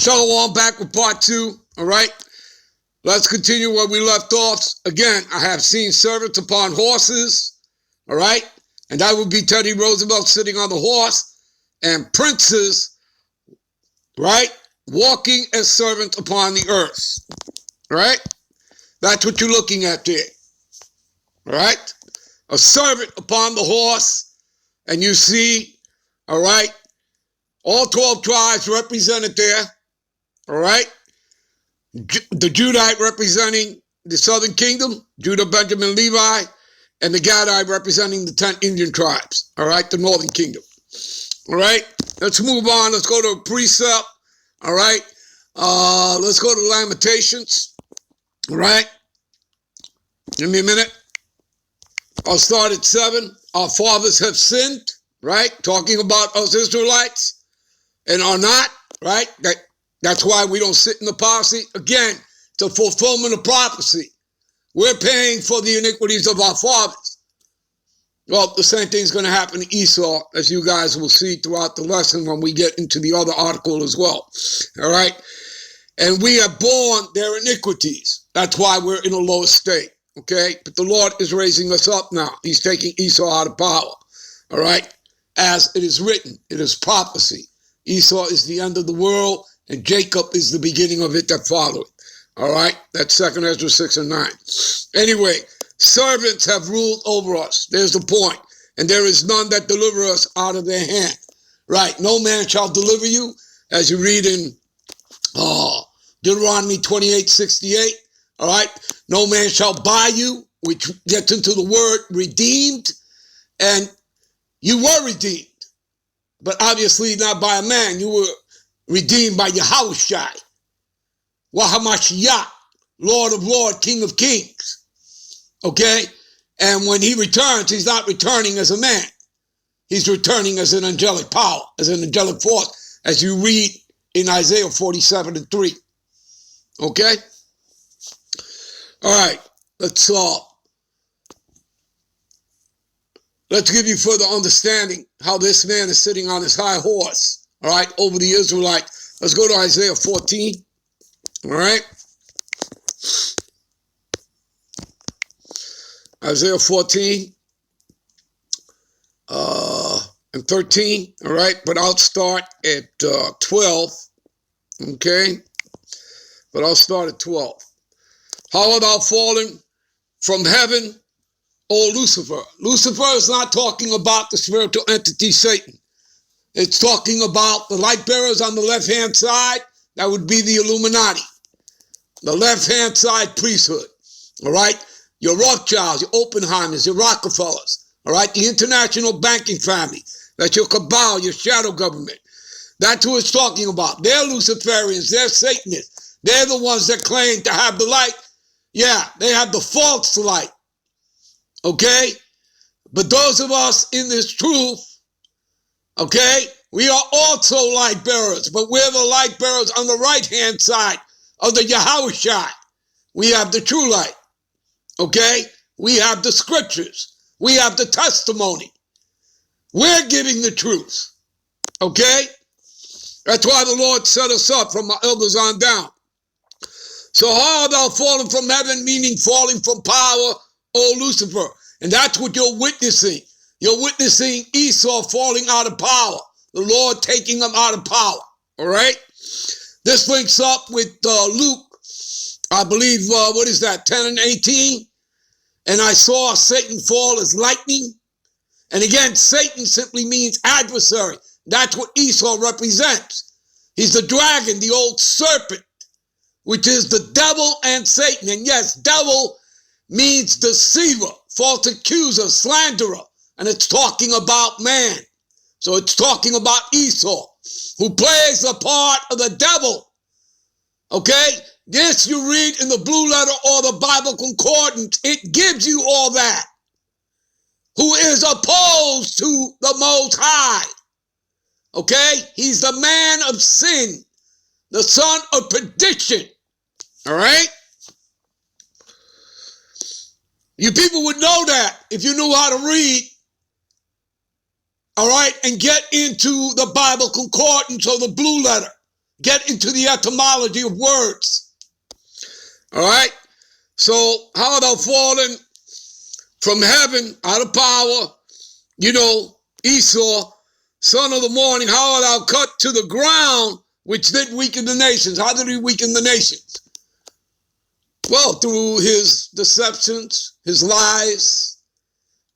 Shalom, back with part 2, all right? Let's continue where we left off. Again, I have seen servants upon horses, all right? And that would be Teddy Roosevelt sitting on the horse, and princes, right, walking as servants upon the earth, all right? That's what you're looking at there, all right? A servant upon the horse, and you see, all right, all 12 tribes represented there, all right? The Judite representing the southern kingdom, Judah, Benjamin, Levi, and the Gadite representing the 10 Indian tribes, all right, the northern kingdom. All right, let's move on. Let's go to a precept, all right? Let's go to Lamentations, all right? Give me a minute. I'll start at 7. Our fathers have sinned, right? Talking about us Israelites, and are not, right? That's why we don't sit in the policy. Again, it's a fulfillment of prophecy. We're paying for the iniquities of our fathers. Well, the same thing's going to happen to Esau, as you guys will see throughout the lesson when we get into the other article as well. All right? And we have borne their iniquities. That's why we're in a low state. Okay? But the Lord is raising us up now. He's taking Esau out of power. All right? As it is written, it is prophecy. Esau is the end of the world, and Jacob is the beginning of it that followed. All right? That's 2 Ezra 6 and 9. Anyway, servants have ruled over us. There's the point. And there is none that deliver us out of their hand. Right? No man shall deliver you, as you read in Deuteronomy 28:68. All right? No man shall buy you, which gets into the word redeemed. And you were redeemed. But obviously not by a man. You were redeemed by Yahushua, Wahamashiach, Lord of Lords, King of Kings. Okay? And when he returns, he's not returning as a man. He's returning as an angelic power, as an angelic force, as you read in Isaiah 47 and 3. Okay? All right. Let's give you further understanding how this man is sitting on his high horse, all right, over the Israelites. Let's go to Isaiah 14, all right? Isaiah 14 and 13, all right? But I'll start at 12, okay? But I'll start at 12. How art thou fallen from heaven, O Lucifer? Lucifer is not talking about the spiritual entity Satan. It's talking about the light bearers on the left-hand side. That would be the Illuminati. The left-hand side priesthood. All right? Your Rothschilds, your Oppenheimers, your Rockefellers. All right? The international banking family. That's your cabal, your shadow government. That's who it's talking about. They're Luciferians. They're Satanists. They're the ones that claim to have the light. Yeah, they have the false light. Okay? But those of us in this truth, okay, we are also light bearers, but we're the light bearers on the right-hand side of the Yahushua. We have the true light. Okay? We have the scriptures. We have the testimony. We're giving the truth. Okay? That's why the Lord set us up from our elders on down. So how art thou fallen from heaven, meaning falling from power, O Lucifer? And that's what you're witnessing. You're witnessing Esau falling out of power. The Lord taking him out of power. All right? This links up with Luke, I believe, 10 and 18. And I saw Satan fall as lightning. And again, Satan simply means adversary. That's what Esau represents. He's the dragon, the old serpent, which is the devil and Satan. And yes, devil means deceiver, false accuser, slanderer. And it's talking about man. So it's talking about Esau, who plays the part of the devil. Okay? This you read in the Blue Letter or the Bible Concordance. It gives you all that. Who is opposed to the Most High. Okay? He's the man of sin, the son of perdition. All right? You people would know that if you knew how to read, all right, and get into the Bible Concordance or the Blue Letter. get into the etymology of words. All right? So, how art thou fallen from heaven out of power, Esau, son of the morning, how art thou cut to the ground, which did weaken the nations? How did he weaken the nations? Well, through his deceptions, his lies,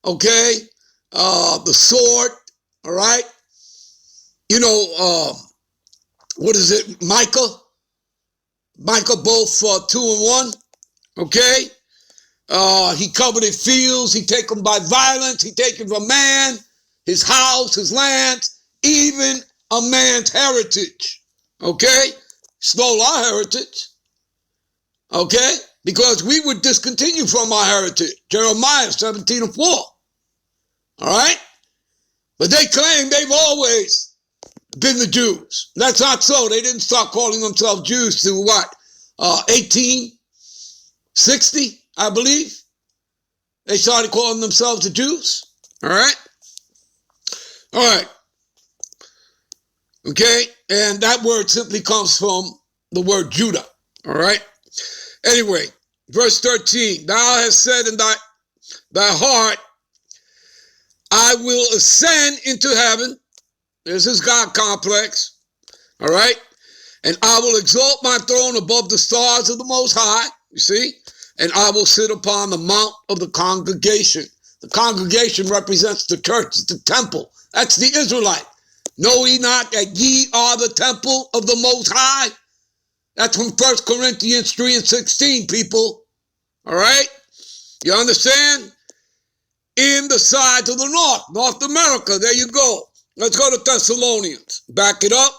okay, the sword, all right? What is it? Micah both 2 and 1, okay? He coveted fields, he take them by violence, he take from man, his house, his lands, even a man's heritage, okay? Stole our heritage, okay? Because we would discontinue from our heritage. Jeremiah 17:4, all right? But they claim they've always been the Jews. That's not so. They didn't start calling themselves Jews to what? 1860, I believe. They started calling themselves the Jews. All right? All right. Okay? And that word simply comes from the word Judah. All right? Anyway, verse 13. Thou hast said in thy heart, I will ascend into heaven. There's his God complex. All right? And I will exalt my throne above the stars of the Most High. You see? And I will sit upon the mount of the congregation. The congregation represents the church, the temple. That's the Israelite. Know ye not that ye are the temple of the Most High? That's from 1 Corinthians 3:16, people. All right? You understand? In the sides of the North America. There you go. Let's go to Thessalonians. Back it up.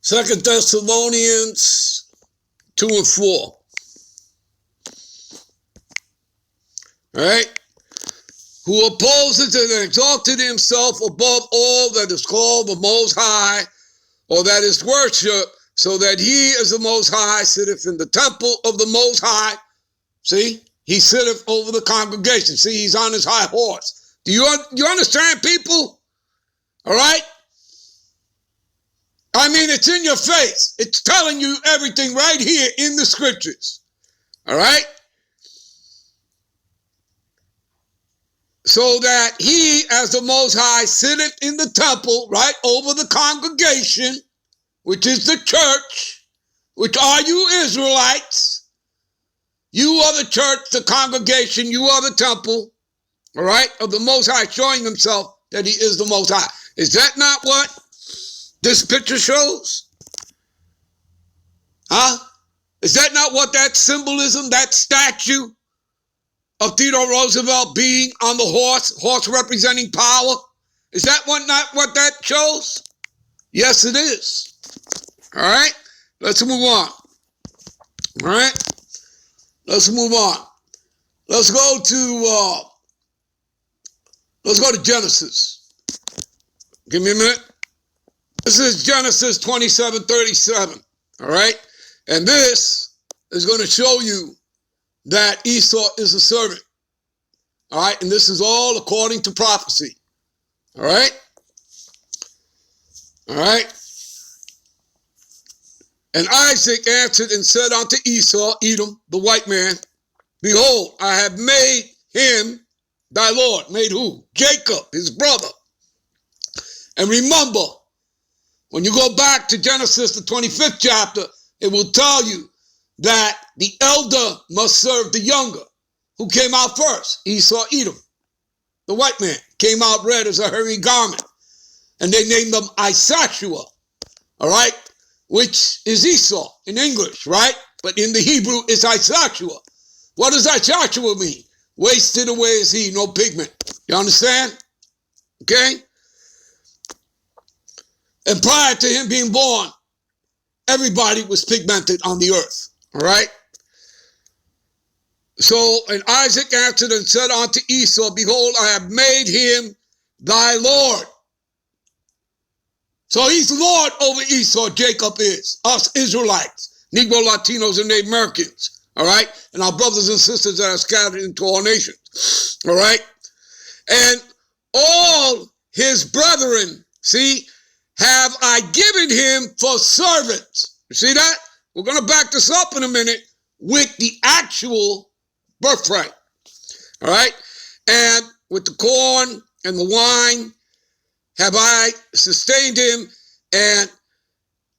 Second Thessalonians 2 and 4. All right? Who opposes and exalted himself above all that is called the Most High, or that is worship, so that he as the Most High sitteth in the temple of the Most High. See? He sitteth over the congregation. See, he's on his high horse. Do you understand, people? All right? I mean, it's in your face. It's telling you everything right here in the scriptures. All right? So that he, as the Most High, sitteth in the temple, right, over the congregation, which is the church, which are you Israelites. You are the church, the congregation, you are the temple, all right, of the Most High, showing himself that he is the Most High. Is that not what this picture shows? Huh? Is that not what that symbolism, that statue of Theodore Roosevelt being on the horse representing power? Is that not what that shows? Yes, it is. All right? Let's move on. All right? Let's move on. Let's go to Genesis. Give me a minute. This is Genesis 27:37. All right? And this is going to show you that Esau is a servant. All right? And this is all according to prophecy. All right? All right? And Isaac answered and said unto Esau, Edom, the white man, behold, I have made him thy Lord. Made who? Jacob, his brother. And remember, when you go back to Genesis, the 25th chapter, it will tell you that the elder must serve the younger. Who came out first? Esau, Edom. The white man came out red as a hairy garment. And they named him Isashua, all right? Which is Esau in English, right? But in the Hebrew, it's Isashua. What does Isashua mean? Wasted away is he, no pigment. You understand? Okay? And prior to him being born, everybody was pigmented on the earth, all right? So, and Isaac answered and said unto Esau, behold, I have made him thy Lord. So he's Lord over Esau, Jacob is. Us Israelites, Negro Latinos, and Native Americans. All right? And our brothers and sisters that are scattered into all nations. All right? And all his brethren, see, have I given him for servants. You see that? We're going to back this up in a minute with the actual birthright. All right? And with the corn and the wine have I sustained him, and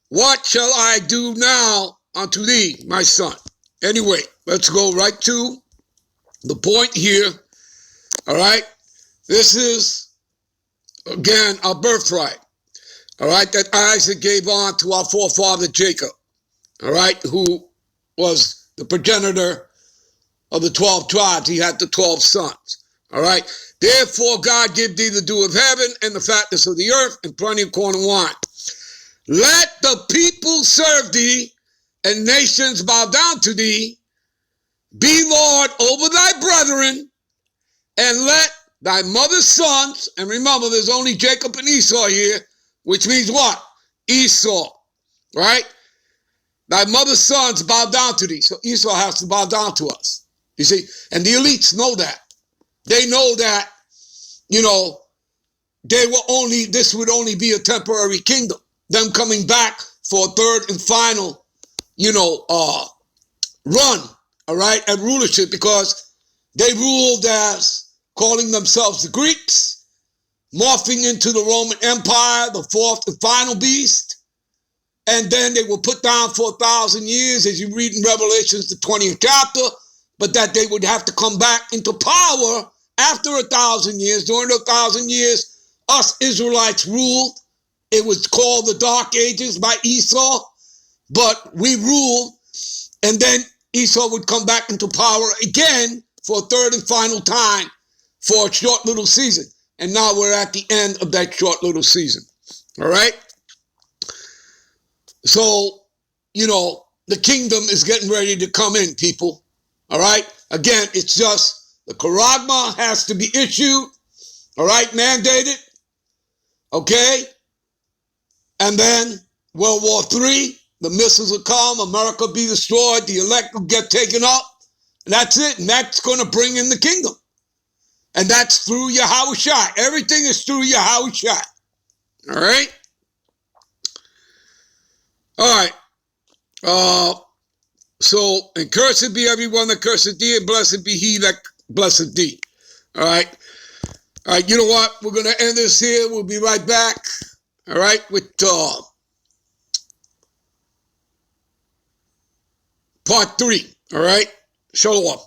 what shall I do now unto thee, my son? Anyway, let's go right to the point here. All right? This is, again, our birthright. All right? That Isaac gave on to our forefather Jacob. All right? Who was the progenitor of the 12 tribes. He had the 12 sons. All right? Therefore, God give thee the dew of heaven and the fatness of the earth and plenty of corn and wine. Let the people serve thee and nations bow down to thee. Be Lord over thy brethren, and let thy mother's sons, and remember there's only Jacob and Esau here, which means what? Esau, right? Thy mother's sons bow down to thee. So Esau has to bow down to us. You see, and the elites know that. They know that, you know, this would only be a temporary kingdom. Them coming back for a third and final, run, all right, at rulership, because they ruled as calling themselves the Greeks, morphing into the Roman Empire, the fourth and final beast. And then they were put down for 1,000 years, as you read in Revelations, the 20th chapter, but that they would have to come back into power after 1,000 years. During the 1,000 years, us Israelites ruled. It was called the Dark Ages by Esau, but we ruled, and then Esau would come back into power again for a third and final time for a short little season. And now we're at the end of that short little season. All right? So, the kingdom is getting ready to come in, people. All right? Again, it's just the charagma has to be issued. All right? Mandated. Okay? And then World War III, the missiles will come, America will be destroyed, the elect will get taken up. And that's it. And that's going to bring in the kingdom. And that's through Yahushua. Everything is through Yahushua. All right? All right. So, and cursed be everyone that curseth thee, and blessed be he that blesseth thee. All right? All right, you know what? We're going to end this here. We'll be right back. All right? With part 3. All right? Shalom.